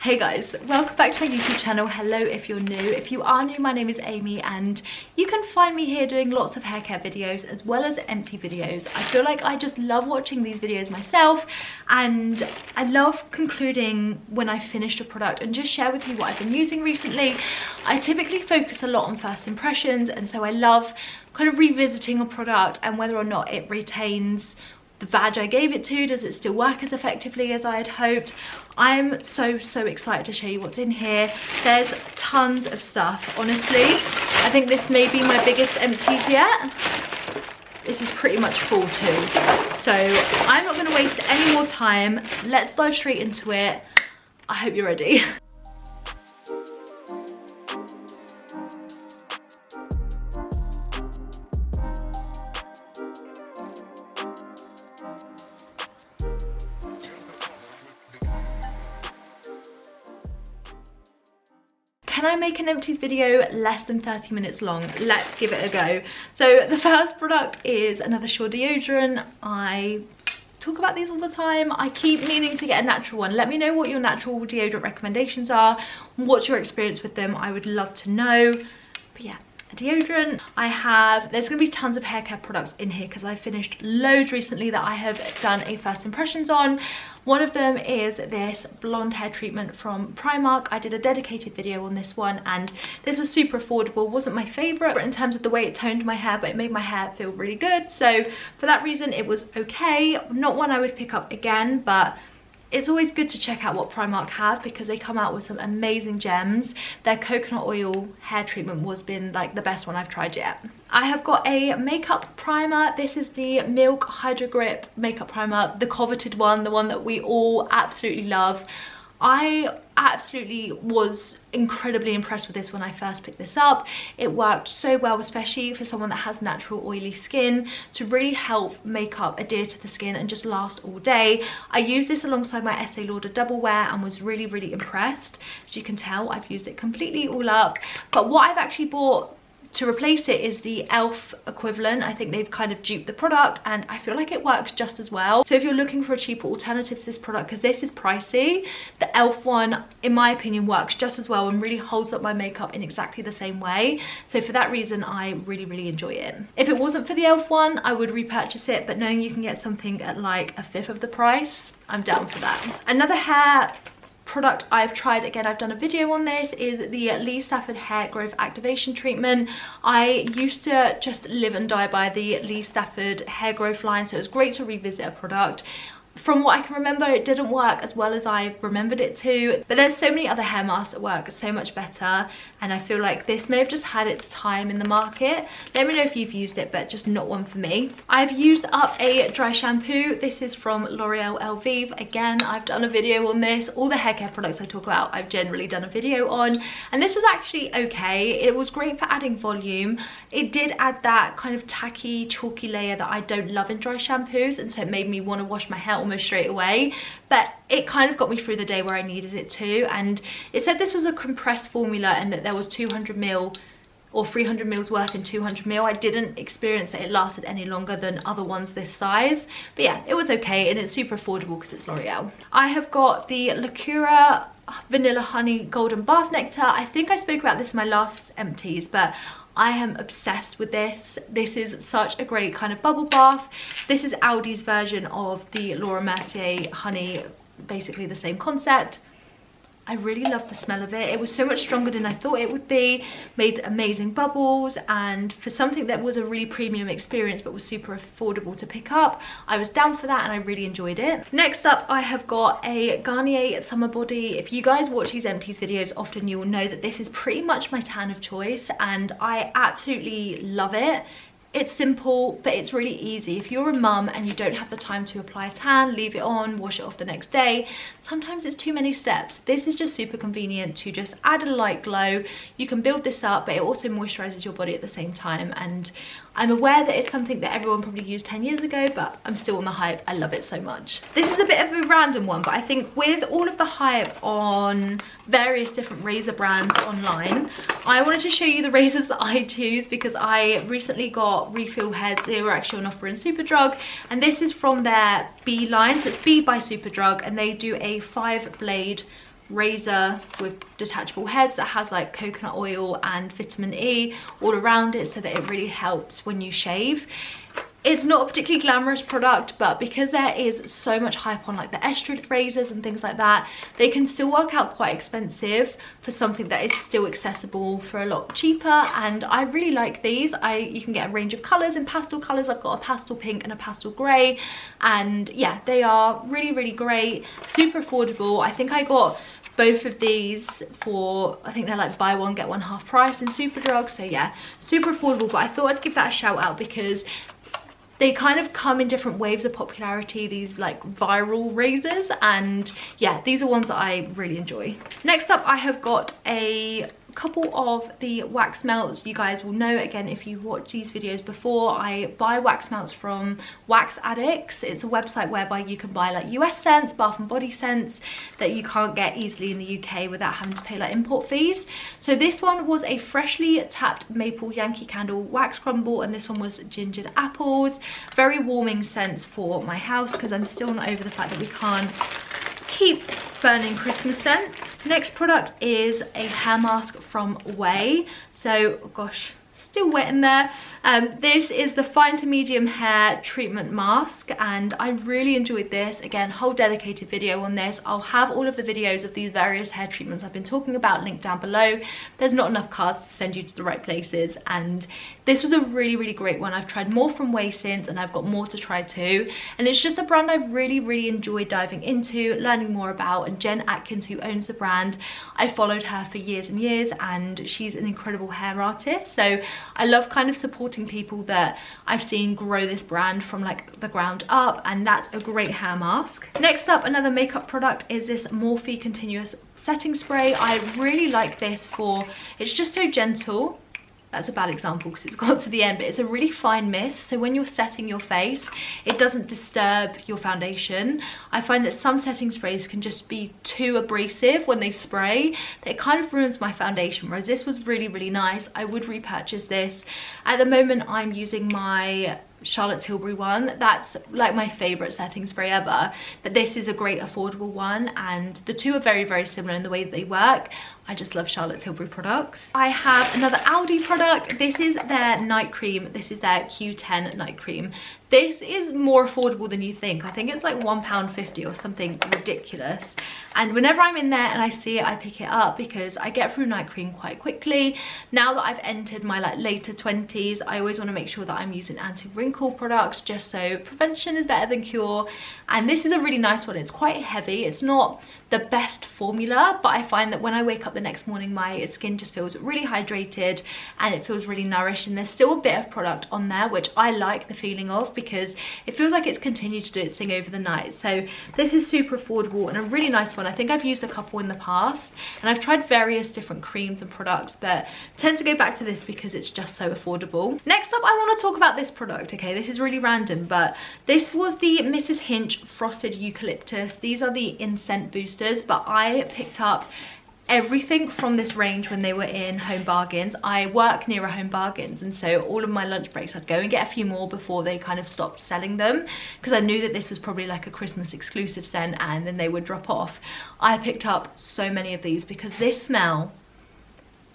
Hey guys, welcome back to my YouTube channel. Hello if you're new. If you are new, my name is Amy and you can find me here doing lots of hair care videos as well as empty videos. I feel like I just love watching these videos myself and I love concluding when I finished a product and just share with you what I've been using recently. I typically focus a lot on first impressions, and so I love kind of revisiting a product and whether or not it retains the badge I gave it to. Does it still work as effectively as I had hoped? I'm so excited to show you what's in here. There's tons of stuff, honestly. I think this may be my biggest empties yet. This is pretty much full too. So I'm not going to waste any more time. Let's dive straight into it. I hope you're ready. Can I make an empties video less than 30 minutes long? Let's give it a go. So the first product is another Sure deodorant. I talk about these all the time. I keep meaning to get a natural one. Let me know what your natural deodorant recommendations are. What's your experience with them? I would love to know. But yeah, a deodorant. There's going to be tons of hair care products in here because I finished loads recently that I have done a first impressions on. One of them is this blonde hair treatment from Primark. I did a dedicated video on this one and this was super affordable. Wasn't my favourite in terms of the way it toned my hair, but it made my hair feel really good. So for that reason, it was okay. Not one I would pick up again, but it's always good to check out what Primark have because they come out with some amazing gems. Their coconut oil hair treatment has been like the best one I've tried yet. I have got a makeup primer. This is the Milk Hydro Grip makeup primer, the coveted one, the one that we all absolutely love. I absolutely was incredibly impressed with this when I first picked this up. It worked so well, especially for someone that has natural oily skin, to really help makeup adhere to the skin and just last all day. I used this alongside my Estee Lauder Double Wear and was really impressed. As you can tell, I've used it completely all up. But what I've actually bought to replace it is the e.l.f. equivalent. I think they've kind of duped the product and I feel like it works just as well. So if you're looking for a cheaper alternative to this product, because this is pricey, the e.l.f. one, in my opinion, works just as well and really holds up my makeup in exactly the same way. So for that reason, I really enjoy it. If it wasn't for the e.l.f. one, I would repurchase it, but knowing you can get something at like a fifth of the price, I'm down for that. Another hair product I've tried, again I've done a video on this, is the Lee Stafford Hair Growth Activation Treatment. I used to just live and die by the Lee Stafford hair growth line, so it was great to revisit a product. From what I can remember, it didn't work as well as I remembered it to, but there's so many other hair masks that work so much better, and I feel like this may have just had its time in the market. Let me know if you've used it, but just not one for me. I've used up a dry shampoo. This is from L'Oreal Elvive. Again, I've done a video on this. All the hair care products I talk about, I've generally done a video on, and this was actually okay. It was great for adding volume. It did add that kind of tacky, chalky layer that I don't love in dry shampoos, and so it made me want to wash my hair almost straight away, but it kind of got me through the day where I needed it to. And it said this was a compressed formula and that there was 200ml or 300ml worth in 200ml. I didn't experience that it lasted any longer than other ones this size, but yeah, it was okay and it's super affordable because it's L'Oreal. I have got the Lacura Vanilla Honey Golden Bath Nectar. I think I spoke about this in my last empties, but I am obsessed with this. This is such a great kind of bubble bath. This is Aldi's version of the Laura Mercier honey, basically the same concept. I really love the smell of it. It was so much stronger than I thought it would be, made amazing bubbles, and for something that was a really premium experience but was super affordable to pick up, I was down for that and I really enjoyed it. Next up, I have got a Garnier Summer Body. If you guys watch these empties videos often, you will know that this is pretty much my tan of choice and I absolutely love it. It's simple, but it's really easy. If you're a mum and you don't have the time to apply a tan, leave it on, wash it off the next day, sometimes it's too many steps. This is just super convenient to just add a light glow. You can build this up, but it also moisturizes your body at the same time. And I'm aware that it's something that everyone probably used 10 years ago, but I'm still on the hype. I love it so much. This is a bit of a random one, but I think with all of the hype on various different razor brands online, I wanted to show you the razors that I choose because I recently got refill heads. They were actually on offer in Superdrug, and this is from their B line. So it's B by Superdrug, and they do a 5-blade razor with detachable heads that has like coconut oil and vitamin E all around it, so that it really helps when you shave. It's not a particularly glamorous product, but because there is so much hype on like the estrus razors and things like that, they can still work out quite expensive for something that is still accessible for a lot cheaper. And I really like these. You can get a range of colours and pastel colours. I've got a pastel pink and a pastel grey, and yeah, they are really, really great, super affordable. I think I got both of these for, I think they're like buy one get one half price in Superdrug, so yeah, super affordable. But I thought I'd give that a shout out because they kind of come in different waves of popularity, these like viral razors, and yeah, these are ones that I really enjoy. Next up, I have got a couple of the wax melts. You guys will know, again, if you've watched these videos before, I buy wax melts from Wax Addicts. It's a website whereby you can buy like US scents, bath and body scents that you can't get easily in the UK without having to pay like import fees. So this one was a freshly tapped maple Yankee Candle wax crumble, and this one was gingered apples. Very warming scents for my house because I'm still not over the fact that we can't keep burning Christmas scents. Next product is a hair mask from Way. So, oh gosh, still wet in there. This is the fine to medium hair treatment mask, and I really enjoyed this. Again, whole dedicated video on this. I'll have all of the videos of these various hair treatments I've been talking about linked down below. There's not enough cards to send you to the right places, and this was a really, really great one. I've tried more from Way since, and I've got more to try too, and it's just a brand I've really, really enjoyed diving into, learning more about. And Jen Atkins, who owns the brand, I followed her for years and years, and she's an incredible hair artist. So I love kind of supporting people that I've seen grow this brand from like the ground up, and that's a great hair mask. Next up, another makeup product is this Morphe Continuous Setting Spray. I really like this for, it's just so gentle. That's a bad example because it's got to the end, but it's a really fine mist, so when you're setting your face, it doesn't disturb your foundation. I find that some setting sprays can just be too abrasive when they spray, that it kind of ruins my foundation, whereas this was really, really nice. I would repurchase this. At the moment, I'm using my Charlotte Tilbury one. That's like my favorite setting spray ever, but this is a great affordable one, and the two are very, very similar in the way that they work. I just love Charlotte Tilbury products. I have another Aldi product. This is their night cream. This is their Q10 night cream. This is more affordable than you think. I think it's like £1.50 or something ridiculous. And whenever I'm in there and I see it, I pick it up because I get through night cream quite quickly. Now that I've entered my like later 20s, I always want to make sure that I'm using anti-wrinkle products, just so prevention is better than cure. And this is a really nice one. It's quite heavy. It's not the best formula, but I find that when I wake up the next morning, my skin just feels really hydrated and it feels really nourished. And there's still a bit of product on there, which I like the feeling of because it feels like it's continued to do its thing over the night. So this is super affordable and a really nice one. I think I've used a couple in the past, and I've tried various different creams and products, but tend to go back to this because it's just so affordable. Next up, I want to talk about this product. Okay, this is really random, but this was the Mrs. Hinch Frosted Eucalyptus. These are the in-scent boosters, but I picked up everything from this range when they were in Home Bargains. I work near a Home Bargains, and so all of my lunch breaks I'd go and get a few more before they kind of stopped selling them, because I knew that this was probably like a Christmas exclusive scent and then they would drop off. I picked up so many of these because this smell,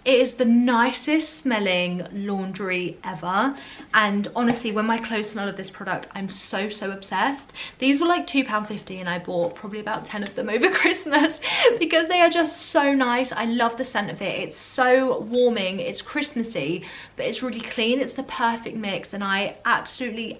it is the nicest smelling laundry ever. And honestly, when my clothes smell of this product, I'm so, so obsessed. These were like £2.50 and I bought probably about 10 of them over Christmas because they are just so nice. I love the scent of it. It's so warming, it's Christmassy, but it's really clean. It's the perfect mix, and I absolutely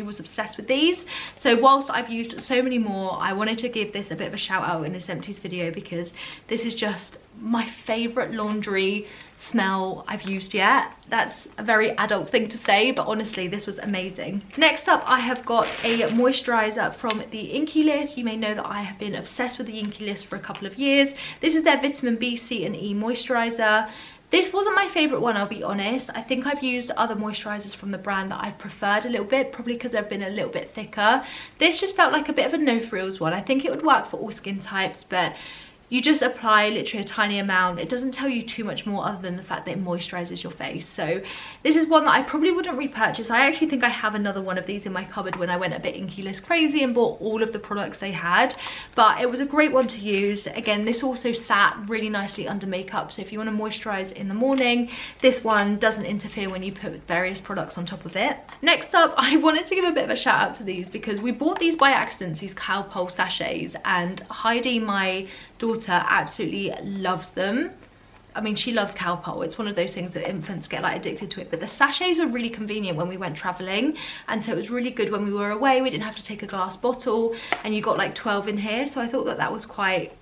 was obsessed with these. So whilst I've used so many more, I wanted to give this a bit of a shout out in this Empties video because this is just my favorite laundry smell I've used yet. That's a very adult thing to say, but honestly, this was amazing. Next up, I have got a moisturizer from the Inky List. You may know that I have been obsessed with the Inky List for a couple of years. This is their vitamin B, C and E moisturizer. This wasn't my favourite one, I'll be honest. I think I've used other moisturisers from the brand that I've preferred a little bit, probably because they've been a little bit thicker. This just felt like a bit of a no frills one. I think it would work for all skin types, but you just apply literally a tiny amount. It doesn't tell you too much more other than the fact that it moisturizes your face. So this is one that I probably wouldn't repurchase. I actually think I have another one of these in my cupboard when I went a bit Inky List crazy and bought all of the products they had, but it was a great one to use. Again, this also sat really nicely under makeup, so if you want to moisturize in the morning, this one doesn't interfere when you put various products on top of it. Next up, I wanted to give a bit of a shout out to these because we bought these by accident, these Cowpole sachets, and Heidi, my daughter, absolutely loves them. I mean, she loves Cowpole. It's one of those things that infants get like addicted to it, but the sachets were really convenient when we went traveling, and so it was really good when we were away. We didn't have to take a glass bottle, and you got like 12 in here, so I thought that that was quite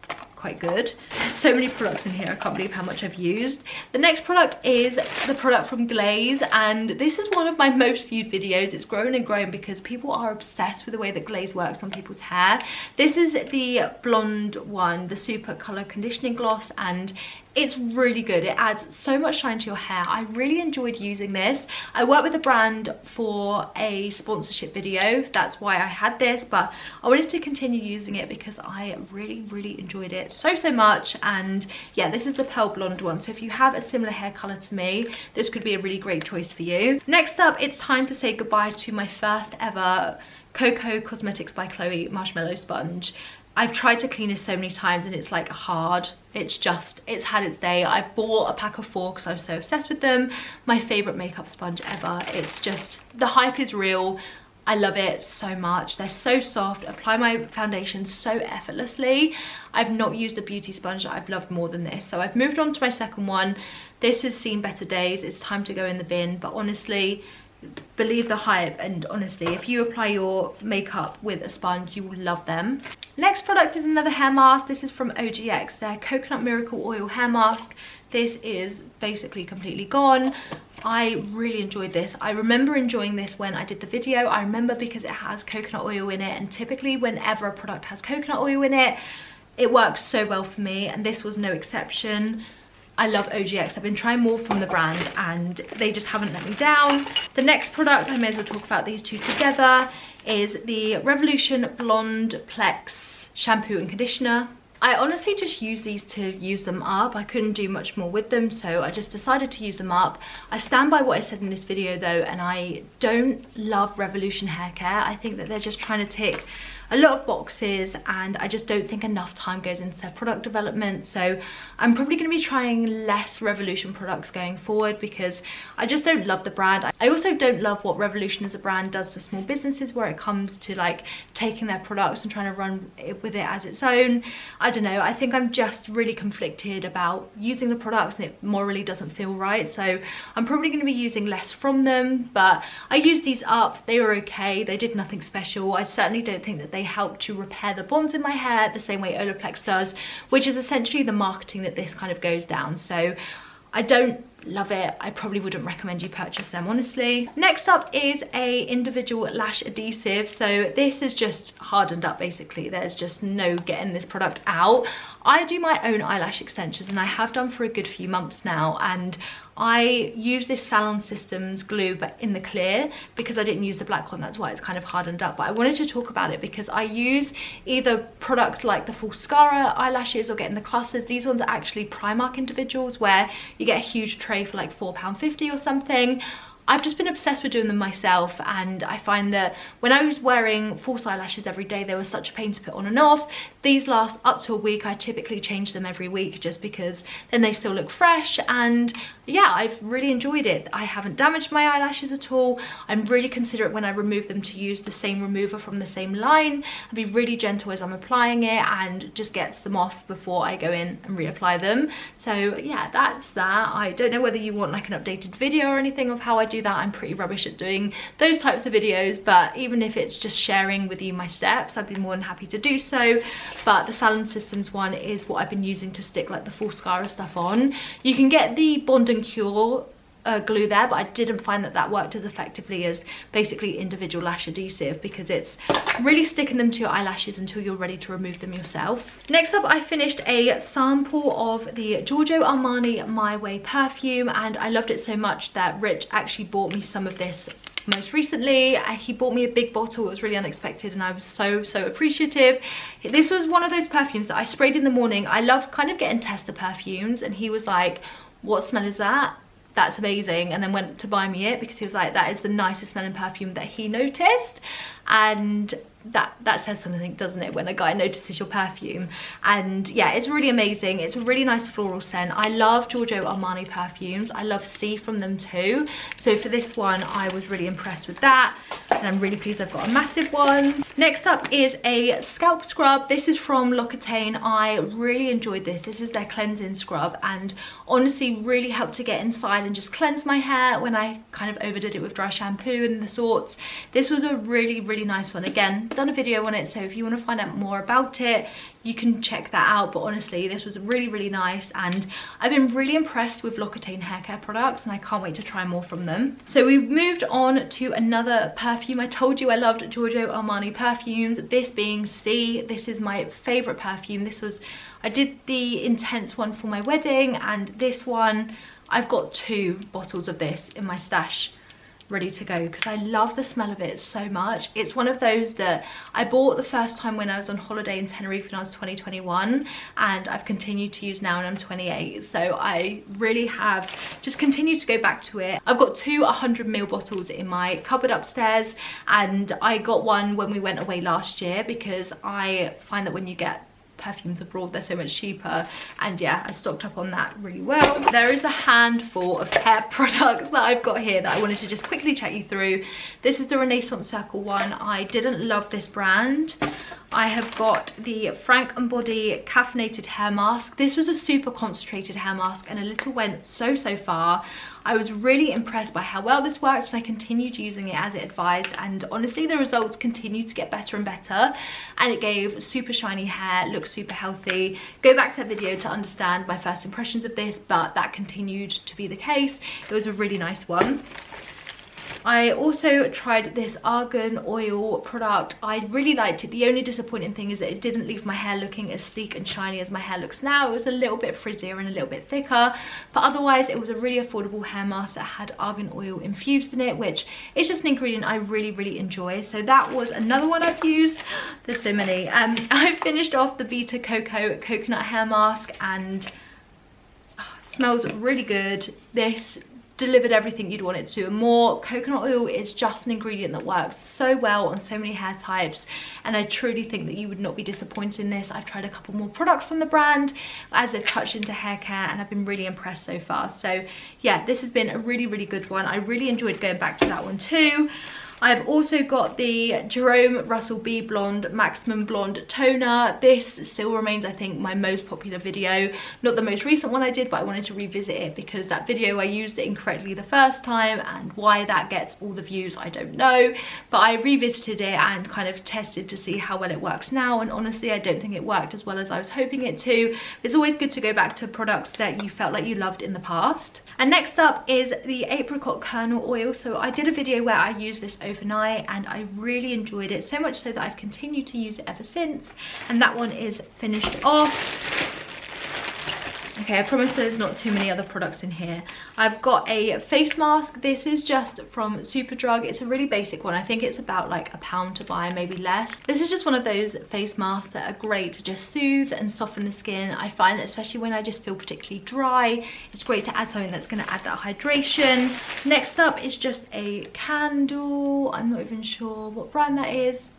good. There's so many products in here, I can't believe how much I've used. The next product is the product from Glaze, and this is one of my most viewed videos. It's grown and grown because people are obsessed with the way that Glaze works on people's hair. This is the blonde one, the Super Color Conditioning Gloss, and it's really good. It adds so much shine to your hair. I really enjoyed using this. I worked with a brand for a sponsorship video, that's why I had this, but I wanted to continue using it because I really enjoyed it so much. And yeah, this is the Pearl Blonde one, so if you have a similar hair color to me, this could be a really great choice for you. Next up, it's time to say goodbye to my first ever Coco Cosmetics by Chloe Marshmallow Sponge. I've tried to clean this so many times and it's like hard. It's had its day. I bought a pack of 4 because I was so obsessed with them. My favorite makeup sponge ever. It's just, the hype is real. I love it so much. They're so soft, apply my foundation so effortlessly. I've not used a beauty sponge that I've loved more than this. So I've moved on to my second one. This has seen better days. It's time to go in the bin, but honestly, believe the hype, and honestly, if you apply your makeup with a sponge, you will love them. Next product is another hair mask. This is from OGX, their Coconut Miracle Oil hair mask. This is basically completely gone. I really enjoyed this. I remember enjoying this when I did the video. I remember because it has coconut oil in it, and typically whenever a product has coconut oil in it, it works so well for me, and this was no exception. I love OGX. I've been trying more from the brand and they just haven't let me down. The next product, I may as well talk about these two together, is the Revolution Blonde Plex shampoo and conditioner. I honestly just use these to use them up. I couldn't do much more with them, so I just decided to use them up. I stand by what I said in this video though, and I don't love Revolution Haircare. I think that they're just trying to tick a lot of boxes, and I just don't think enough time goes into their product development. So I'm probably going to be trying less Revolution products going forward because I just don't love the brand. I also don't love what Revolution as a brand does to small businesses where it comes to like taking their products and trying to run it with it as its own. I don't know, I think I'm just really conflicted about using the products and it morally doesn't feel right, so I'm probably going to be using less from them. But I used these up, they were okay, they did nothing special. I certainly don't think that they help to repair the bonds in my hair the same way Olaplex does, which is essentially the marketing that this kind of goes down. So I don't love it. I probably wouldn't recommend you purchase them, honestly. Next up is a individual lash adhesive. So this is just hardened up basically. There's just no getting this product out. I do my own eyelash extensions and I have done for a good few months now, and I use this Salon Systems glue but in the clear because I didn't use the black one, that's why it's kind of hardened up. But I wanted to talk about it because I use either products like the Fulscara eyelashes or getting the clusters. These ones are actually Primark individuals where you get a huge tray for like £4.50 or something. I've just been obsessed with doing them myself, and I find that when I was wearing false eyelashes every day, they were such a pain to put on and off. These last up to a week. I typically change them every week just because then they still look fresh, and yeah, I've really enjoyed it. I haven't damaged my eyelashes at all. I'm really considerate when I remove them to use the same remover from the same line. I'll be really gentle as I'm applying it and just gets them off before I go in and reapply them. So yeah, that's that. I don't know whether you want like an updated video or anything of how I do that. I'm pretty rubbish at doing those types of videos, but even if it's just sharing with you my steps, I'd be more than happy to do so. But the Salon Systems one is what I've been using to stick like the Fulscara stuff on. You can get the Bond and Cure glue there, but I didn't find that that worked as effectively as basically individual lash adhesive because it's really sticking them to your eyelashes until you're ready to remove them yourself. Next up, I finished a sample of the Giorgio Armani My Way perfume, and I loved it so much that Rich actually bought me some of this most recently. He bought me a big bottle. It was really unexpected and I was so appreciative. This was one of those perfumes that I sprayed in the morning. I love kind of getting tester perfumes, and he was like, what smell is that? That's amazing. And then went to buy me it because he was like, that is the nicest smelling perfume that he noticed. And that says something, doesn't it, when a guy notices your perfume? And yeah, it's really amazing. It's a really nice floral scent. I love Giorgio Armani perfumes. I love C from them too. So for this one, I was really impressed with that, and I'm really pleased I've got a massive one. Next up is a scalp scrub. This is from L'Occitane. I really enjoyed this. This is their cleansing scrub, and honestly really helped to get inside and just cleanse my hair when I kind of overdid it with dry shampoo and the sorts. This was a really nice one. Again, done a video on it, so if you want to find out more about it, you can check that out. But honestly, this was really nice, and I've been really impressed with L'Occitane hair care products, and I can't wait to try more from them. So we've moved on to another perfume. I told you I loved Giorgio Armani perfumes, this being C. This is my favorite perfume. I did the intense one for my wedding, and this one, I've got 2 bottles of this in my stash ready to go because I love the smell of it so much. It's one of those that I bought the first time when I was on holiday in Tenerife when I was 2021, and I've continued to use now and I'm 28, so I really have just continued to go back to it. I've got 2 100ml bottles in my cupboard upstairs, and I got one when we went away last year because I find that when you get perfumes abroad, they're so much cheaper, and yeah, I stocked up on that really well. There is a handful of hair products that I've got here that I wanted to just quickly chat you through. This is the Renaissance Circle one. I didn't love this brand. I have got the Frank & Body caffeinated hair mask. This was a super concentrated hair mask, and a little went so far. I was really impressed by how well this worked, and I continued using it as it advised, and honestly the results continued to get better and better, and it gave super shiny hair, looked super healthy. Go back to that video to understand my first impressions of this, but that continued to be the case. It was a really nice one. I also tried this argan oil product. I really liked it. The only disappointing thing is that it didn't leave my hair looking as sleek and shiny as my hair looks now. It was a little bit frizzier and a little bit thicker, but otherwise it was a really affordable hair mask that had argan oil infused in it, which is just an ingredient I really enjoy. So that was another one I've used. There's so many. I finished off the Vita Coco coconut hair mask, and smells really good. This delivered everything you'd want it to and more. Coconut oil is just an ingredient that works so well on so many hair types, and I truly think that you would not be disappointed in this. I've tried a couple more products from the brand as they've touched into hair care, and I've been really impressed so far. So yeah, this has been a really good one. I really enjoyed going back to that one too. I've also got the Jerome Russell B Blonde Maximum Blonde Toner. This still remains, I think, my most popular video. Not the most recent one I did, but I wanted to revisit it because that video I used it incorrectly the first time, and why that gets all the views I don't know. But I revisited it and kind of tested to see how well it works now, and honestly I don't think it worked as well as I was hoping it to. It's always good to go back to products that you felt like you loved in the past. And next up is the Apricot Kernel Oil. So I did a video where I used this overnight and I really enjoyed it, so much so that I've continued to use it ever since, and that one is finished off. Okay, I promise there's not too many other products in here. I've got a face mask. This is just from Superdrug. It's a really basic one. I think it's about like £1 to buy, maybe less. This is just one of those face masks that are great to just soothe and soften the skin. I find that especially when I just feel particularly dry, it's great to add something that's going to add that hydration. Next up is just a candle. I'm not even sure what brand that is.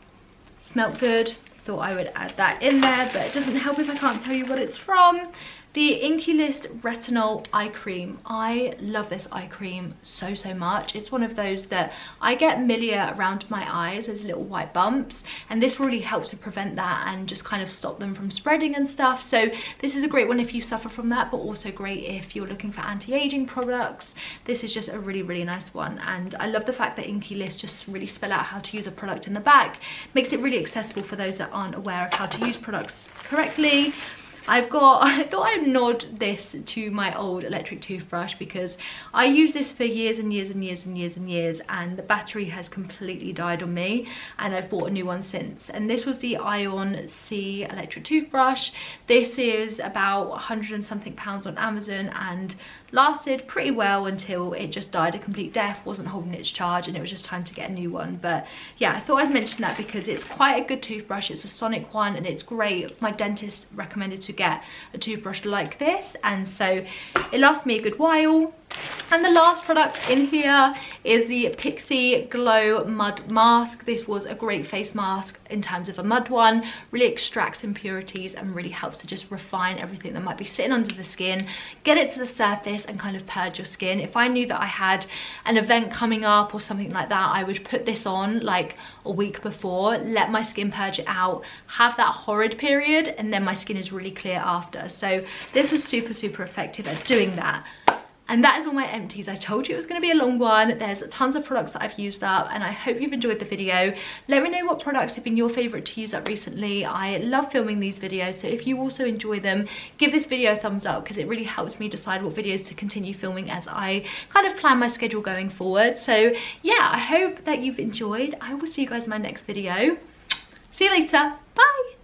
Smelled good. Thought I would add that in there, but it doesn't help if I can't tell you what it's from. The Inkey Retinol Eye Cream. I love this eye cream so much. It's one of those that I get milia around my eyes. There's little white bumps, and this really helps to prevent that and just kind of stop them from spreading and stuff. So this is a great one if you suffer from that, but also great if you're looking for anti-aging products. This is just a really nice one, and I love the fact that Inkey List just really spell out how to use a product in the back. Makes it really accessible for those that aren't aware of how to use products correctly. I thought I'd nod this to my old electric toothbrush because I use this for years and years and years and years and years, and the battery has completely died on me, and I've bought a new one since. And this was the Ion C electric toothbrush. This is about 100 and something pounds on Amazon and lasted pretty well until it just died a complete death, wasn't holding its charge, and it was just time to get a new one. But yeah, I thought I'd mention that because it's quite a good toothbrush. It's a sonic one and it's great. My dentist recommended to get a toothbrush like this, and so it lasts me a good while. And the last product in here is the Pixie Glow Mud Mask. This was a great face mask in terms of a mud one. Really extracts impurities and really helps to just refine everything that might be sitting under the skin, get it to the surface and kind of purge your skin. If I knew that I had an event coming up or something like that, I would put this on like a week before, let my skin purge it out, have that horrid period, and then my skin is really clear after. So this was super, super effective at doing that. And that is all my empties. I told you it was going to be a long one. There's tons of products that I've used up, and I hope you've enjoyed the video. Let me know what products have been your favourite to use up recently. I love filming these videos, so if you also enjoy them, give this video a thumbs up because it really helps me decide what videos to continue filming as I kind of plan my schedule going forward. So yeah, I hope that you've enjoyed. I will see you guys in my next video. See you later. Bye.